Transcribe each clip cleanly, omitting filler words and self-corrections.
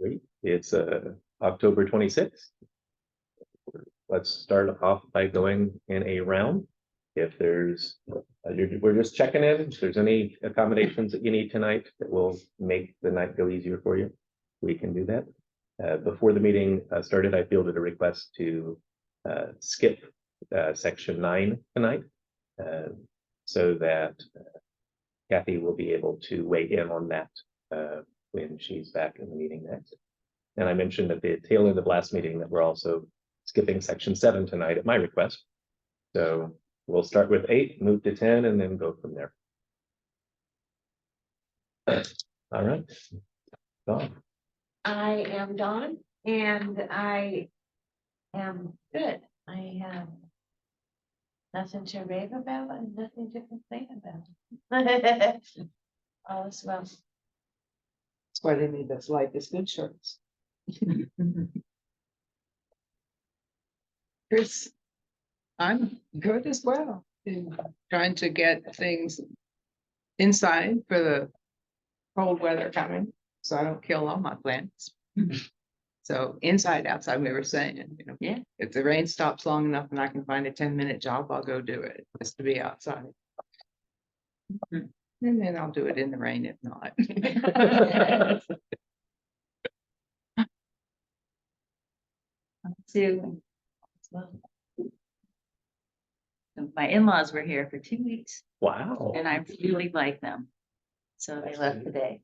Great. It's October 26th. Let's start off by going in a round. If there's, we're just checking in. If there's any accommodations that you need tonight that will make the night go easier for you, we can do that. Before the meeting started, I fielded a request to skip section 9 tonight, so that Kathy will be able to weigh in on that when she's back in the meeting next. And I mentioned at the tail end of last meeting that we're also skipping section 7 tonight at my request. So we'll start with 8, move to 10, and then go from there. All right. Dawn. I am Dawn, and I am good. I have nothing to rave about and nothing to complain about. All is well. That's why they made those life is good shirts. Chris, I'm good as well. Trying to get things inside for the cold weather coming, so I don't kill all my plants. So inside, outside, we were saying, Yeah. if the rain stops long enough and I can find a 10-minute job, I'll go do it, just to be outside. And then I'll do it in the rain if not. To well, my in-laws were here for 2 weeks Wow. and I really like them. So they left today.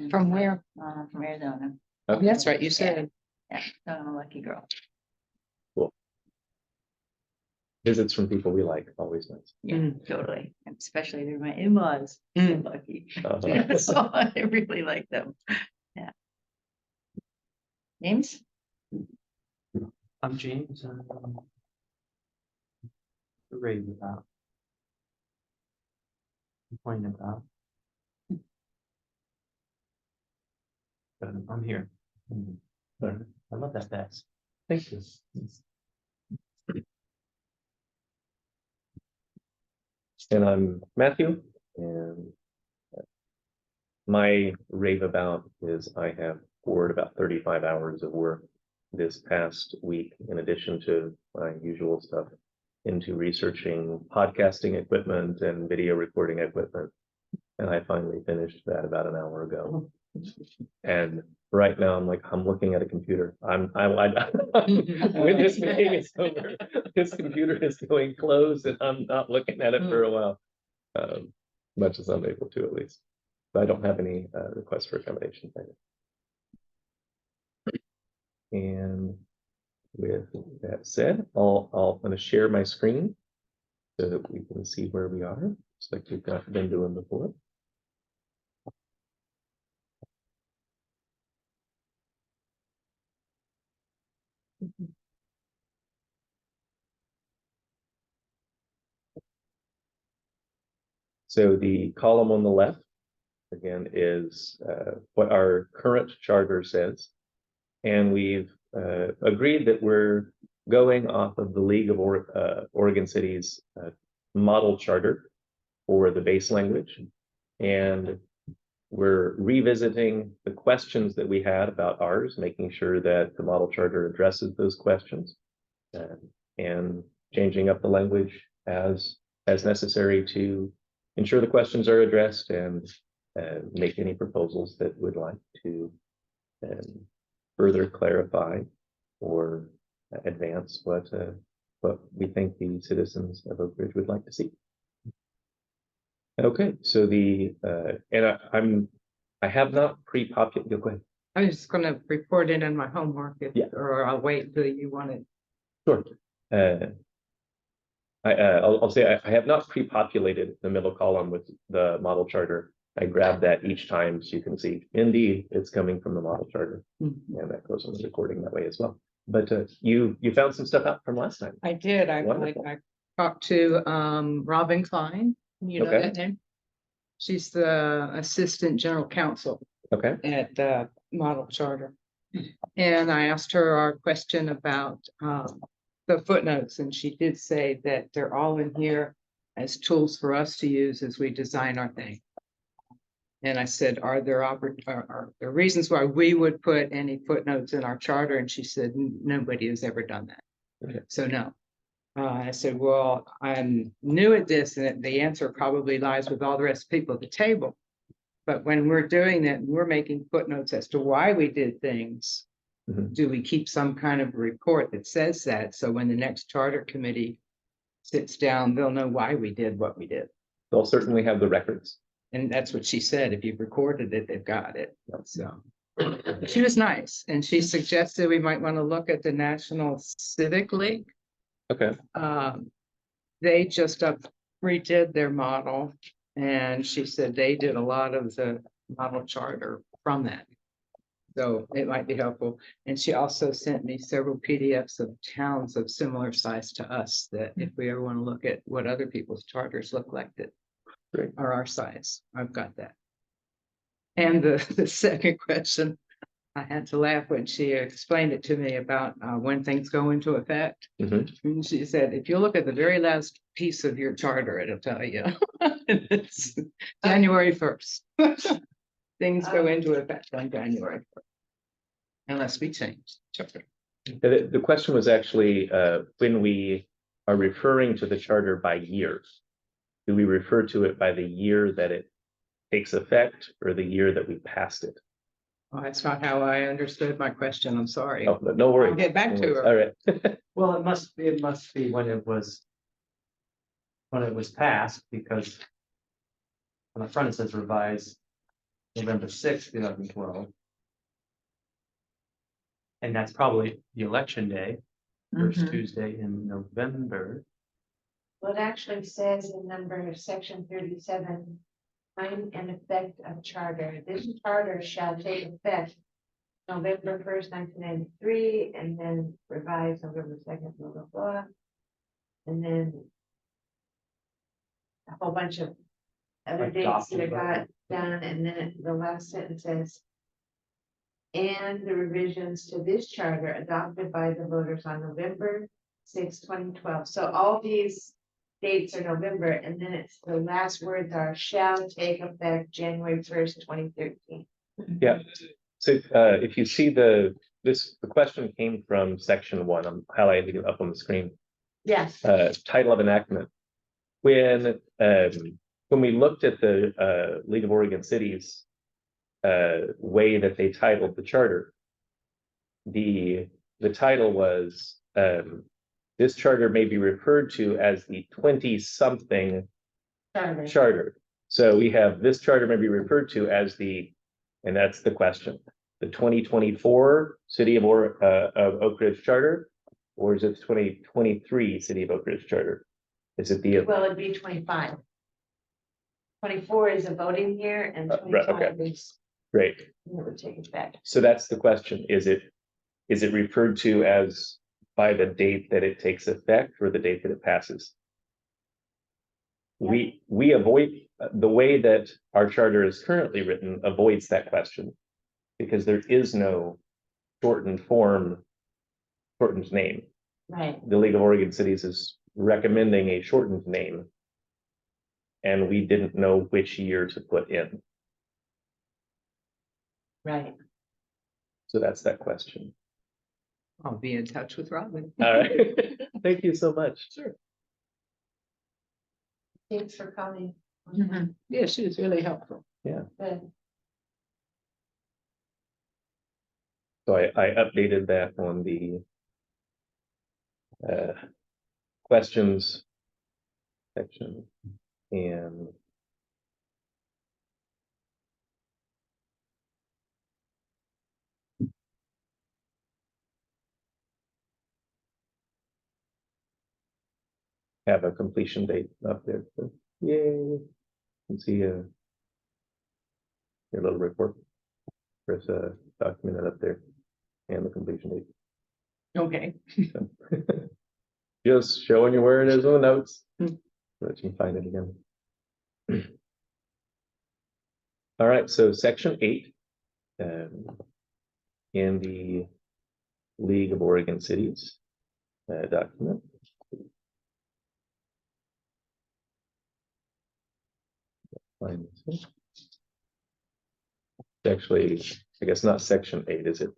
From where? From Arizona. Okay. That's right, you said. Yeah, so I'm a lucky girl. Cool. Visits from people we like, always nice. Yeah, totally. And especially they're my in-laws. So Mm. lucky. Uh-huh. So I really like them. Yeah. Names? I'm James. Rave about. Complain about. But I'm here. I love that vest. Thank you. And I'm Matthew, and my rave about is I have poured about 35 hours of work this past week, in addition to my usual stuff, into researching podcasting equipment and video recording equipment. And I finally finished that about an hour ago. And right now I'm looking at a computer. When this meeting is over, this computer is going closed and I'm not looking at it for a while. Much as I'm able to, at least. But I don't have any requests for accommodations right now. And with that said, I'm going to share my screen so that we can see where we are, just like we've been doing before. So the column on the left, again, is what our current charter says. And we've agreed that we're going off of the League of Oregon Cities model charter for the base language. And we're revisiting the questions that we had about ours, making sure that the model charter addresses those questions, and changing up the language as necessary to ensure the questions are addressed and make any proposals that would like to further clarify or advance what we think the citizens of Oak Ridge would like to see. Okay, so I have not pre-populated. Go ahead. I was just gonna report it in my homework, or I'll wait until you want it. Sure. I'll say I have not pre-populated the middle column with the model charter. I grabbed that each time so you can see, indeed, it's coming from the model charter. Mm-hmm. And that goes on the recording that way as well. But you found some stuff out from last time. I did. I talked to Robin Klein. You know that name? She's the assistant general counsel at the model charter. And I asked her our question about the footnotes, and she did say that they're all in here as tools for us to use as we design our thing. And I said, are there are there reasons why we would put any footnotes in our charter? And she said, nobody has ever done that. Okay. So no. I said, well, I'm new at this, and the answer probably lies with all the rest of the people at the table. But when we're doing that, and we're making footnotes as to why we did things, Mhm. do we keep some kind of report that says that? So when the next charter committee sits down, they'll know why we did what we did. They'll certainly have the records. And that's what she said. If you've recorded it, they've got it. So she was nice, and she suggested we might want to look at the National Civic League. Okay, They just redid their model, and she said they did a lot of the model charter from that. So it might be helpful. And she also sent me several PDFs of towns of similar size to us, that if we ever want to look at what other people's charters look like that great. are our size, I've got that. And the second question, I had to laugh when she explained it to me about when things go into effect. Mhm. And she said, if you look at the very last piece of your charter, it'll tell you. It's January 1st. Things go into effect on January 1st. Unless we change the charter. The question was actually, when we are referring to the charter by year, do we refer to it by the year that it takes effect or the year that we passed it? Oh, that's not how I understood my question. I'm sorry. Oh, no worries. I'll get back No to worries. her. All right. Well, it must be when it was passed, because on the front it says revised November 6th, 2012. And that's probably the election day, first Mhm. Tuesday in November. Well, it actually says in section 37, time and effect of charter. This charter shall take effect November 1st, 1993, and then revised November 2nd, blah, blah, blah. And then a whole bunch of other dates that got done, and then the last sentence says, and the revisions to this charter adopted by the voters on November 6, 2012. So all these dates are November, and then it's the last words are shall take effect January 1st, 2013. Yeah. So if you see the question came from section 1. I'm highlighting it up on the screen. Yes. Title of enactment. When we looked at the League of Oregon Cities way that they titled the charter, the title was this charter may be referred to as the 20-something charter. So we have this charter may be referred to as the, and that's the question, the 2024 City of Oak Ridge Charter, or is it the 2023 City of Oak Ridge Charter? Is it the Well, it'd be 25. 24 is a voting year, and right, 25 is great? never take effect. So that's the question. Is it referred to as by the date that it takes effect or the date that it passes? Yeah. We avoid the way that our charter is currently written avoids that question, because there is no shortened form, shortened name. Right. The League of Oregon Cities is recommending a shortened name, and we didn't know which year to put in. Right. So that's that question. I'll be in touch with Robin. All right. Thank you so much. Sure. Thanks for coming. Mhm. Yeah, she was really helpful. Good. So I updated that on the questions section, and have a completion date up there. So, yay. You can see your little report. There's a document up there and the completion date. Okay. So, just showing you where it is on the notes, Hmm. so that you can find it again. All right, so section 8 in the League of Oregon Cities document. Find this. actually, I guess not section 8, is it?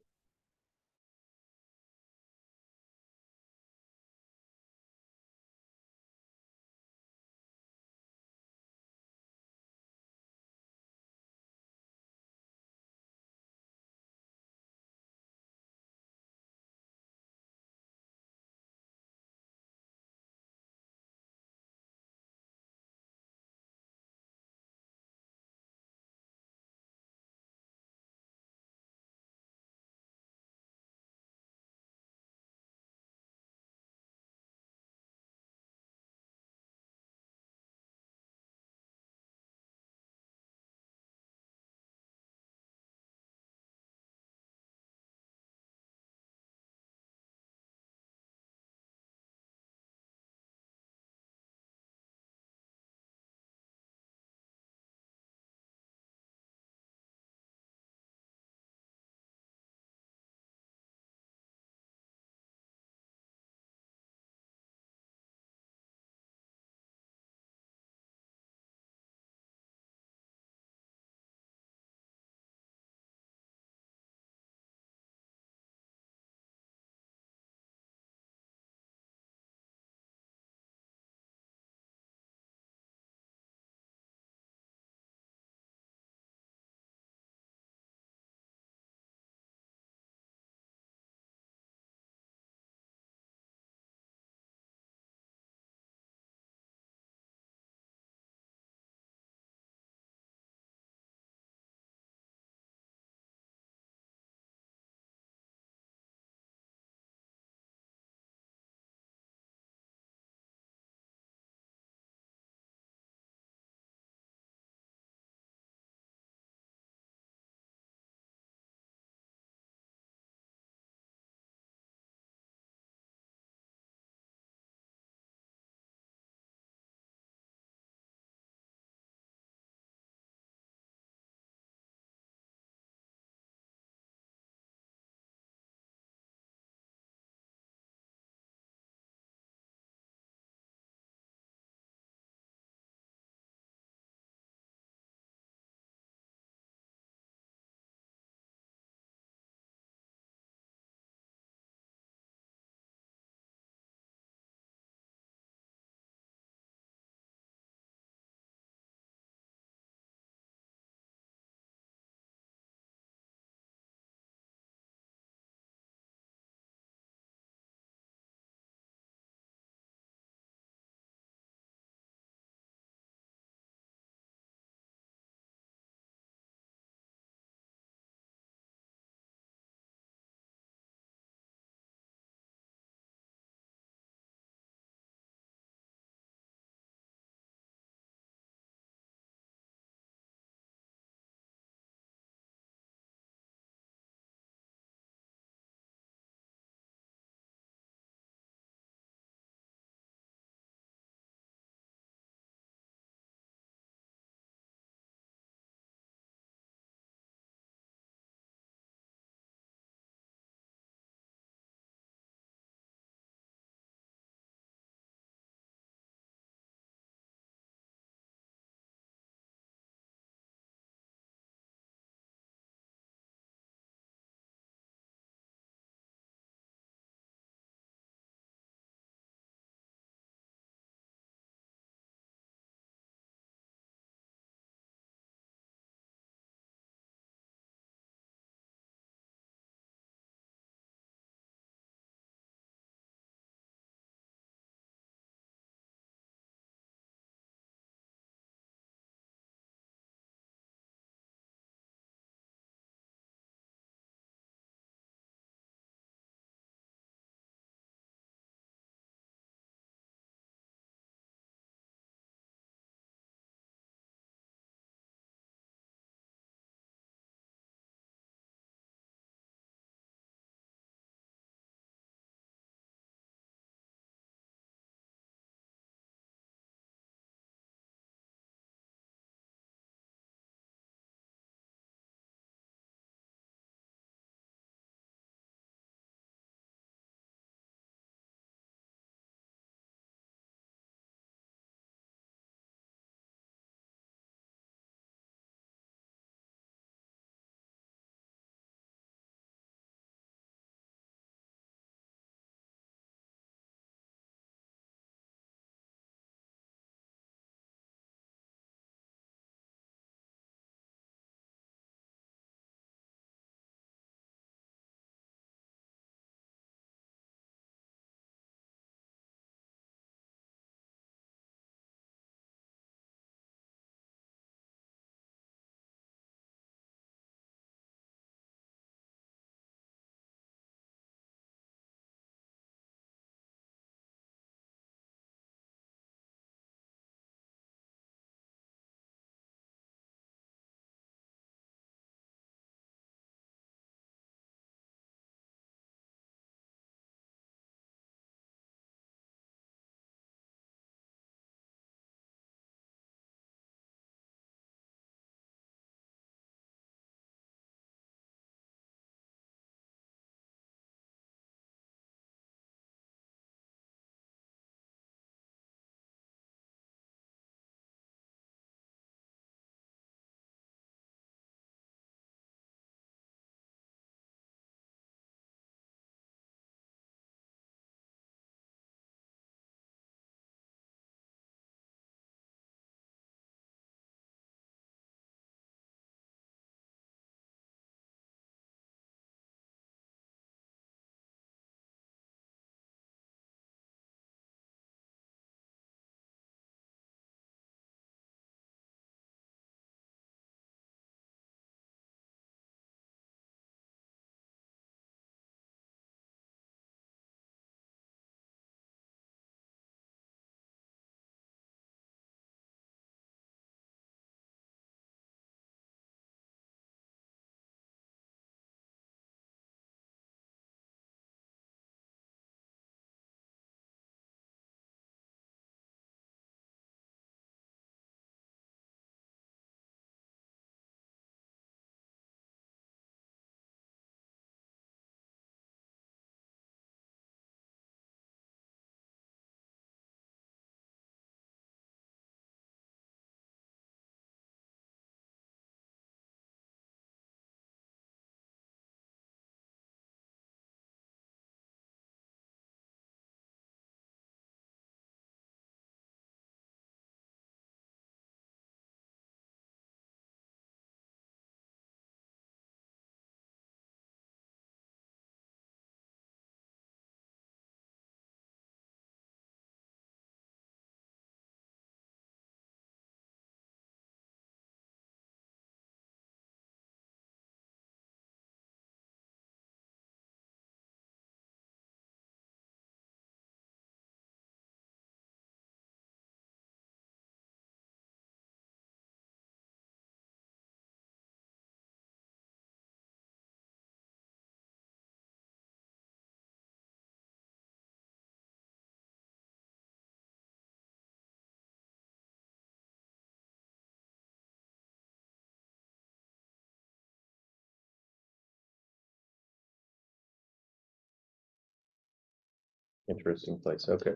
Interesting place, okay.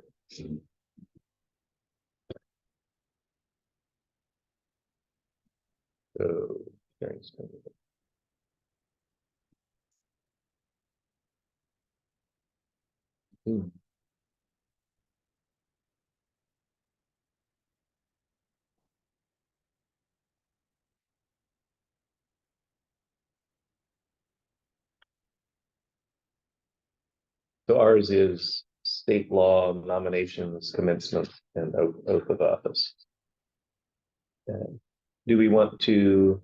So, thanks. Hmm. So ours is state law, nominations, commencement, and oath of office. Do we want to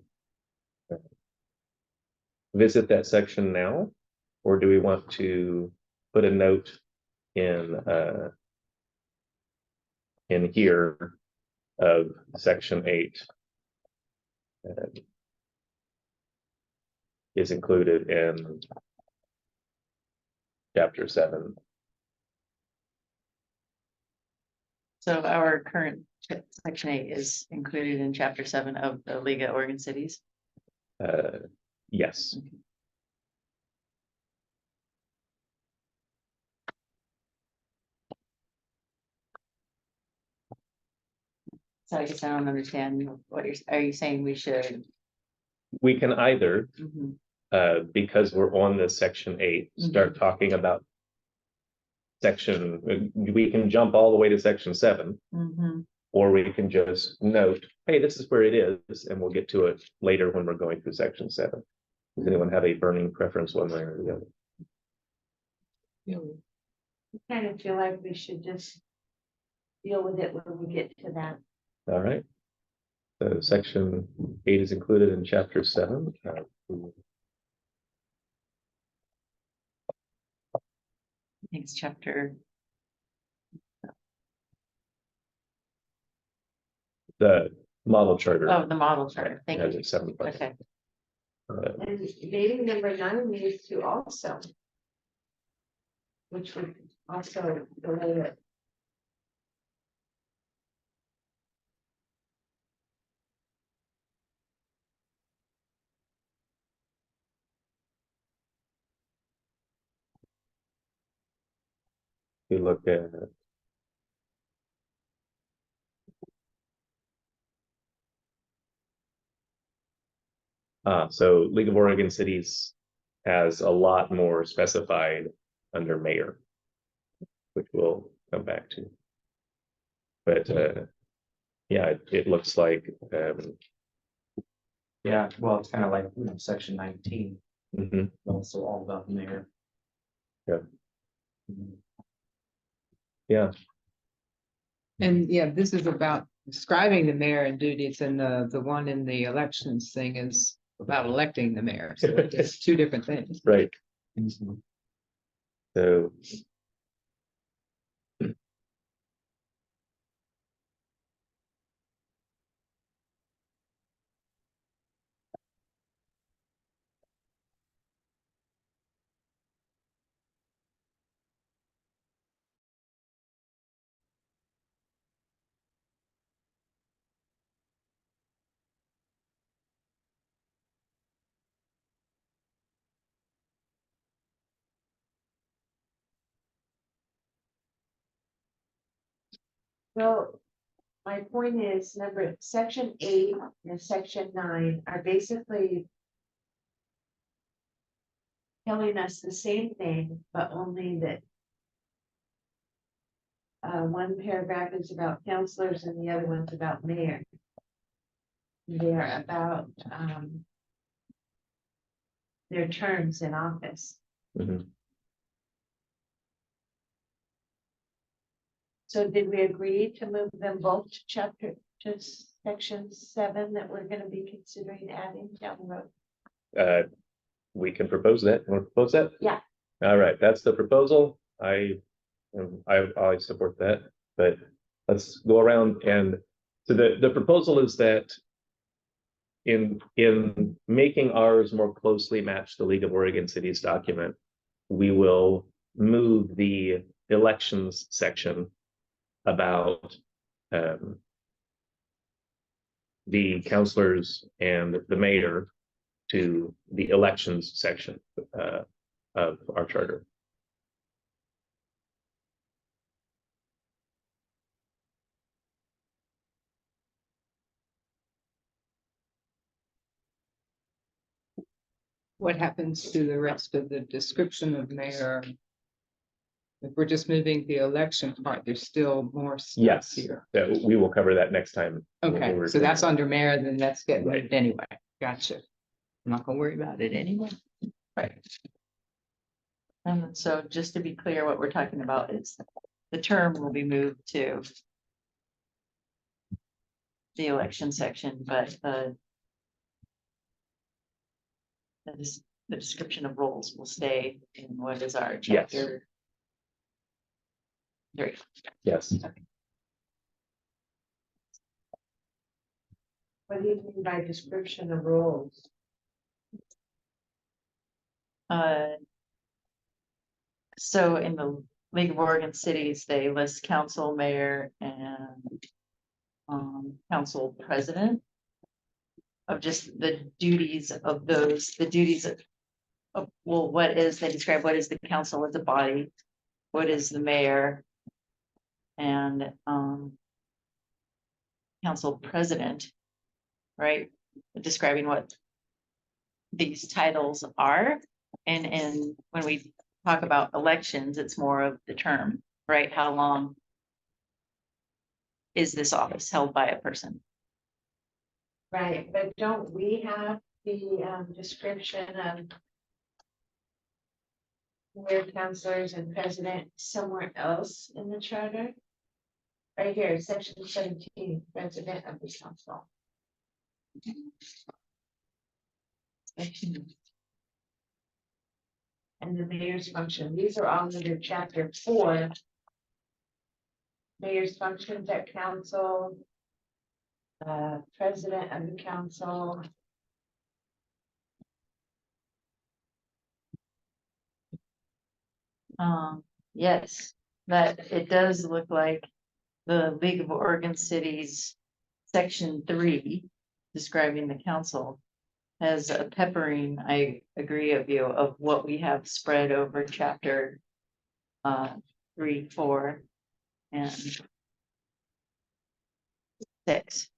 visit that section now? Or do we want to put a note in here of section 8 is included in chapter 7? So our current section 8 is included in chapter 7 of the League of Oregon Cities. Yes. So I guess I don't understand what are you saying we should? We can either, Mhm. because we're on the section 8, start talking about section, we can jump all the way to section 7, Mhm. or we can just note, hey, this is where it is, and we'll get to it later when we're going through section 7. Does anyone have a burning preference one way or the other? I kind of feel like we should just deal with it when we get to that. All right. So section 8 is included in chapter 7. I think it's chapter. The model charter Oh, the model charter. Thank has you. its 7 parts. Okay. And maybe number 9 needs to also. Which would also delay it. We look at so League of Oregon Cities has a lot more specified under mayor, which we'll come back to. But yeah, it looks like Yeah, well, it's kind of like, section 19, mhm, also all about the mayor. Yeah. Mhm. yeah, And yeah, this is about describing the mayor and duties, and the one in the elections thing is about electing the mayor. So it's two different things. right. Mhm. So Well, my point is section 8 and section 9 are basically. Telling us the same thing, but only that. One paragraph is about counselors and the other one's about mayor. They're about, their terms in office. mhm. So did we agree to move them both to section 7 that we're gonna be considering adding down the road? We can propose that. Want to propose that? Yeah. All right, that's the proposal. I support that, but let's go around and so the proposal is that in making ours more closely match the League of Oregon Cities document, we will move the elections section about the councilors and the mayor to the elections section of our charter. What happens to the rest of the description of mayor? If we're just moving the election part, there's still more stuff Yes, here. we will cover that next time. when Okay, we're so doing that's it. under mayor, then that's getting Right. moved anyway. Gotcha. I'm not gonna worry about it anyway. Right. And so just to be clear, what we're talking about is the term will be moved to the election section, but the description of roles will stay in what is our Yes. chapter 3. Yes, What do you mean by description of roles? So in the League of Oregon Cities, they list council, mayor, and council president of just the duties of those, the duties of, well, what is, they describe what is the council as a body, what is the mayor, and council president, right? Describing what these titles are. And when we talk about elections, it's more of the term, right? How long is this office held by a person? Right, but don't we have the description of where counselors and president somewhere else in the charter? Right here, section 17, president of the council. And the mayor's function, these are all under chapter 4. Mayor's functions at council. President of the council. Yes, that it does look like the League of Oregon Cities, section 3, describing the council, has a peppering, I agree of you, of what we have spread over chapter 3, 4, and 6.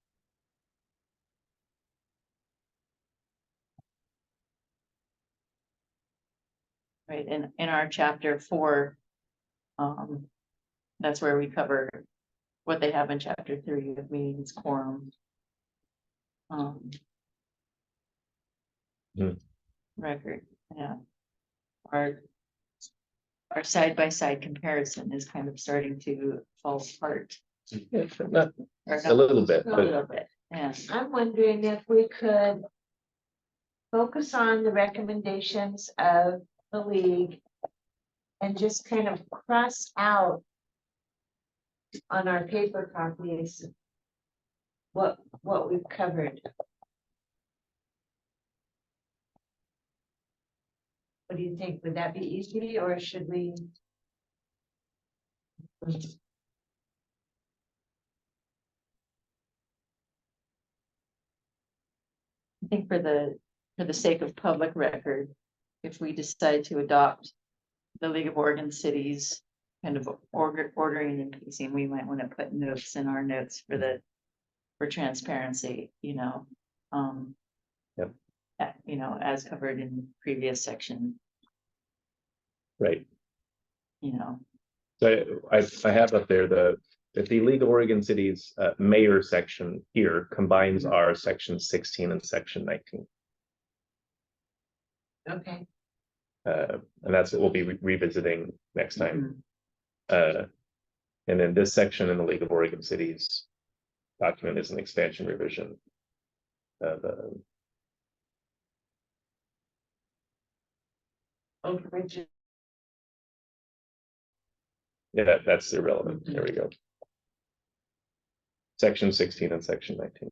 Right, in our chapter 4, that's where we cover what they have in chapter 3 of meetings, quorum. Hmm. Record, yeah. Our side-by-side comparison is kind of starting to fall apart. Yeah, not Or a little bit, A but little bit, yeah. I'm wondering if we could focus on the recommendations of the league and just kind of cross out on our paper copies what we've covered. What do you think? Would that be easy, or should we? I think for the sake of public record, if we decide to adopt the League of Oregon Cities kind of ordering and pacing, we might want to put notes in our notes for transparency, you know. Yep. You know, as covered in previous section, right. you know. So I have up there that the League of Oregon Cities mayor section here combines our section 16 and section 19. Okay, And that's what we'll be revisiting next time. Mhm. And then this section in the League of Oregon Cities document is an expansion revision of overridge. yeah, that's irrelevant. There we go. Section 16 and section 19.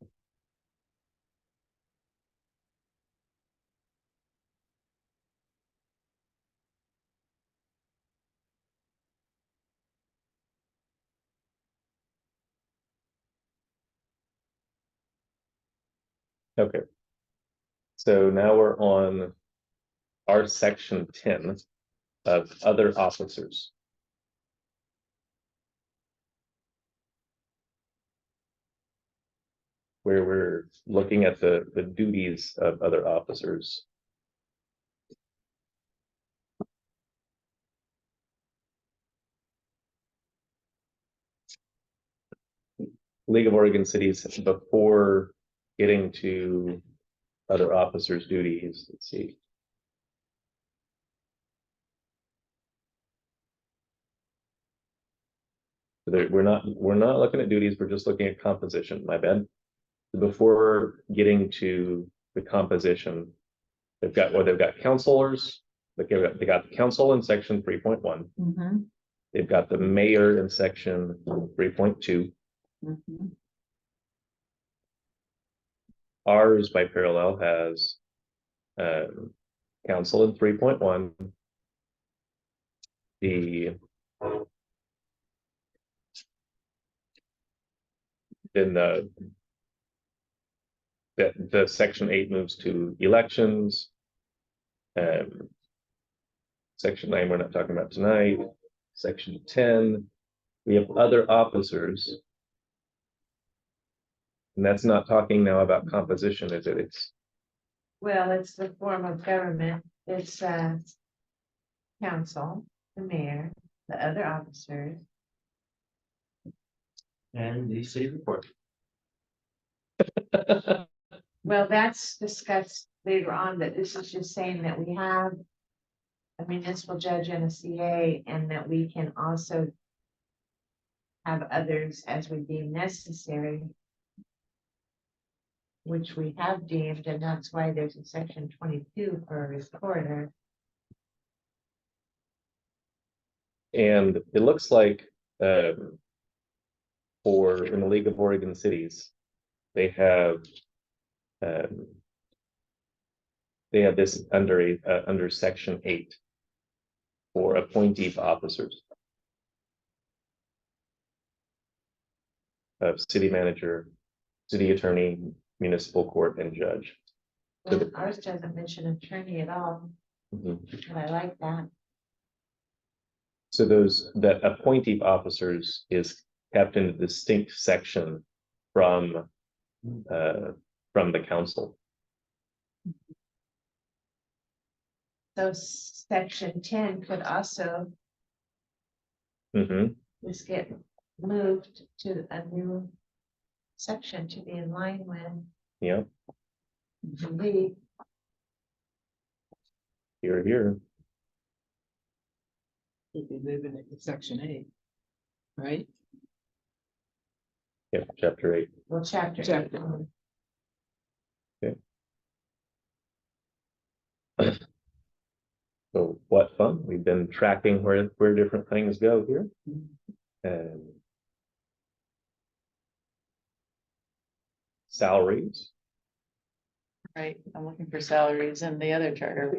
Okay. So now we're on our section 10 of other officers. Where we're looking at the duties of other officers. League of Oregon Cities before getting to other officers' duties. Let's see. We're not looking at duties, we're just looking at composition, my bad. Before getting to the composition, they've got counselors, they got the council in section 3.1. Mhm, They've got the mayor in section 3.2. mhm. Ours by parallel has council in 3.1. Then the section 8 moves to elections. Section 9 we're not talking about tonight. Section 10, we have other officers. And that's not talking now about composition, is it? It's Well, it's the form of government. It's council, the mayor, the other officers. And the city report. Well, that's discussed later on, but this is just saying that we have a municipal judge and a CA, and that we can also have others as we deem necessary, which we have deemed, and that's why there's a section 22 for a recorder. And it looks like for in the League of Oregon Cities, they have this under section 8 for appointee officers of city manager, city attorney, municipal court, and judge. Well, ours doesn't mention attorney at all, Mhm. but I like that. So that appointee officers is kept in a distinct section from the council. So section 10 could also Mhm. just get moved to a new section to be in line with Yeah, the league. here. You'd be moving it to section 8, right? Yeah, chapter 8. Well, chapter. Chapter. So what fun. We've been tracking where different things go here. And salaries. Right, I'm looking for salaries in the other charter,